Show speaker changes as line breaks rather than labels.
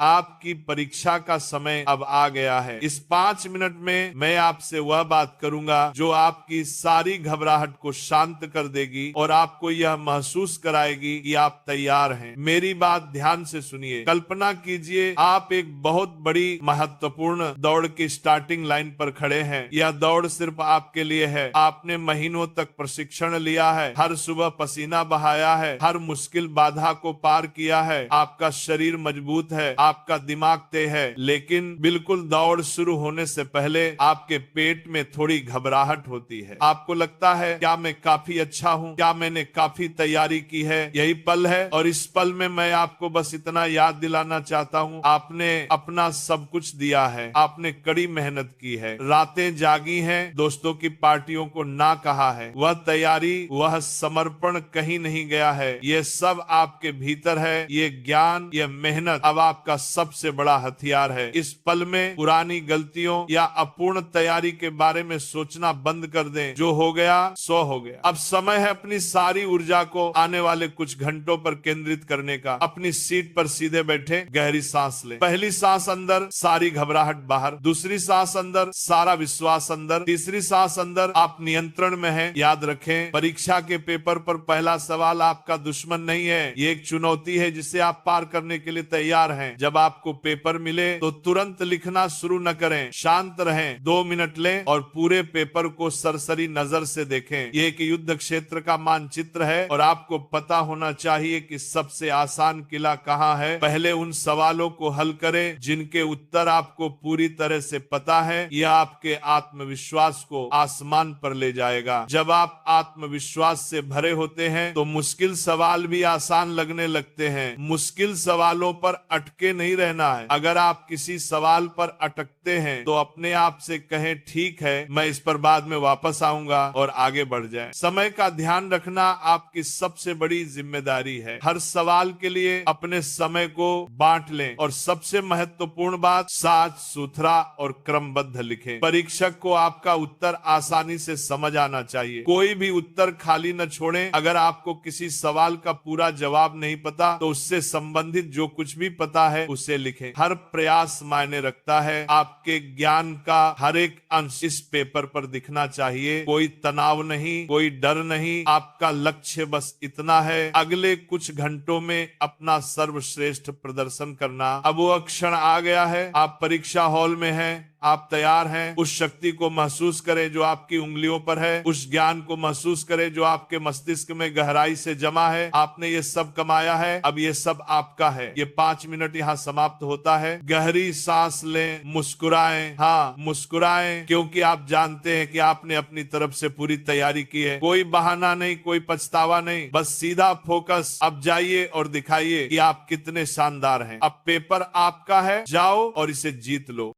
आपकी परीक्षा का समय अब आ गया है। इस 5 मिनट में मैं आपसे वह बात करूंगा जो आपकी सारी घबराहट को शांत कर देगी और आपको यह महसूस कराएगी कि आप तैयार हैं। मेरी बात ध्यान से सुनिए। कल्पना कीजिए आप एक बहुत बड़ी महत्वपूर्ण दौड़ की स्टार्टिंग लाइन पर खड़े हैं। यह दौड़ सिर्फ आपके लिए है। आपने महीनों तक प्रशिक्षण लिया है, हर सुबह पसीना बहाया है, हर मुश्किल बाधा को पार किया है। आपका शरीर मजबूत है, आपका दिमाग तेज है, लेकिन बिल्कुल दौड़ शुरू होने से पहले आपके पेट में थोड़ी घबराहट होती है। आपको लगता है क्या मैं काफी अच्छा हूँ, क्या मैंने काफी तैयारी की है। यही पल है और इस पल में मैं आपको बस इतना याद दिलाना चाहता हूँ, आपने अपना सब कुछ दिया है, आपने कड़ी मेहनत की है, रातें जागी हैं, दोस्तों की पार्टियों को ना कहा है। वह तैयारी, वह समर्पण कहीं नहीं गया है। ये सब आपके भीतर है। ये ज्ञान, ये मेहनत अब आपका सबसे बड़ा हथियार है। इस पल में पुरानी गलतियों या अपूर्ण तैयारी के बारे में सोचना बंद कर दें। जो हो गया सो हो गया। अब समय है अपनी सारी ऊर्जा को आने वाले कुछ घंटों पर केंद्रित करने का। अपनी सीट पर सीधे बैठे, गहरी सांस लें। पहली सांस अंदर, सारी घबराहट बाहर। दूसरी सांस अंदर, सारा विश्वास अंदर। तीसरी सांस अंदर, आप नियंत्रण में हैं। याद रखें, परीक्षा के पेपर पर पहला सवाल आपका दुश्मन नहीं है, ये एक चुनौती है जिसे आप पार करने के लिए तैयार हैं। जब आपको पेपर मिले तो तुरंत लिखना शुरू न करें, शांत रहें, 2 मिनट लें और पूरे पेपर को सरसरी नजर से देखें। ये एक युद्ध क्षेत्र का मानचित्र है और आपको पता होना चाहिए कि सबसे आसान किला कहाँ है। पहले उन सवालों को हल करें जिनके उत्तर आपको पूरी तरह से पता है। यह आपके आत्मविश्वास को आसमान पर ले जाएगा। जब आप आत्मविश्वास से भरे होते हैं तो मुश्किल सवाल भी आसान लगने लगते हैं। मुश्किल सवालों पर अटके नहीं रहना है। अगर आप किसी सवाल पर अटकते हैं तो अपने आप से कहें, ठीक है, मैं इस पर बाद में वापस आऊंगा, और आगे बढ़ जाए। समय का ध्यान रखना आपकी सबसे बड़ी जिम्मेदारी है। हर सवाल के लिए अपने समय को बांट लें और सबसे महत्वपूर्ण बात, साफ सुथरा और क्रमबद्ध लिखें। परीक्षक को आपका उत्तर आसानी से समझ आना चाहिए। कोई भी उत्तर खाली न छोड़ें। अगर आपको किसी सवाल का पूरा जवाब नहीं पता तो उससे संबंधित जो कुछ भी पता है उसे लिखें। हर प्रयास मायने रखता है। आपके ज्ञान का हर एक अंश इस पेपर पर दिखना चाहिए। कोई तनाव नहीं, कोई डर नहीं। आपका लक्ष्य बस इतना है, अगले कुछ घंटों में अपना सर्वश्रेष्ठ प्रदर्शन करना। अब वो क्षण आ गया है। आप परीक्षा हॉल में हैं, आप तैयार हैं। उस शक्ति को महसूस करें जो आपकी उंगलियों पर है। उस ज्ञान को महसूस करें जो आपके मस्तिष्क में गहराई से जमा है। आपने ये सब कमाया है, अब ये सब आपका है। ये 5 मिनट यहाँ समाप्त होता है। गहरी सांस लें, मुस्कुराएं। हाँ, मुस्कुराएं, क्योंकि आप जानते हैं कि आपने अपनी तरफ से पूरी तैयारी की है। कोई बहाना नहीं, कोई पछतावा नहीं, बस सीधा फोकस। अब जाइए और दिखाइए कि आप कितने शानदार हैं। अब पेपर आपका है, जाओ और इसे जीत लो।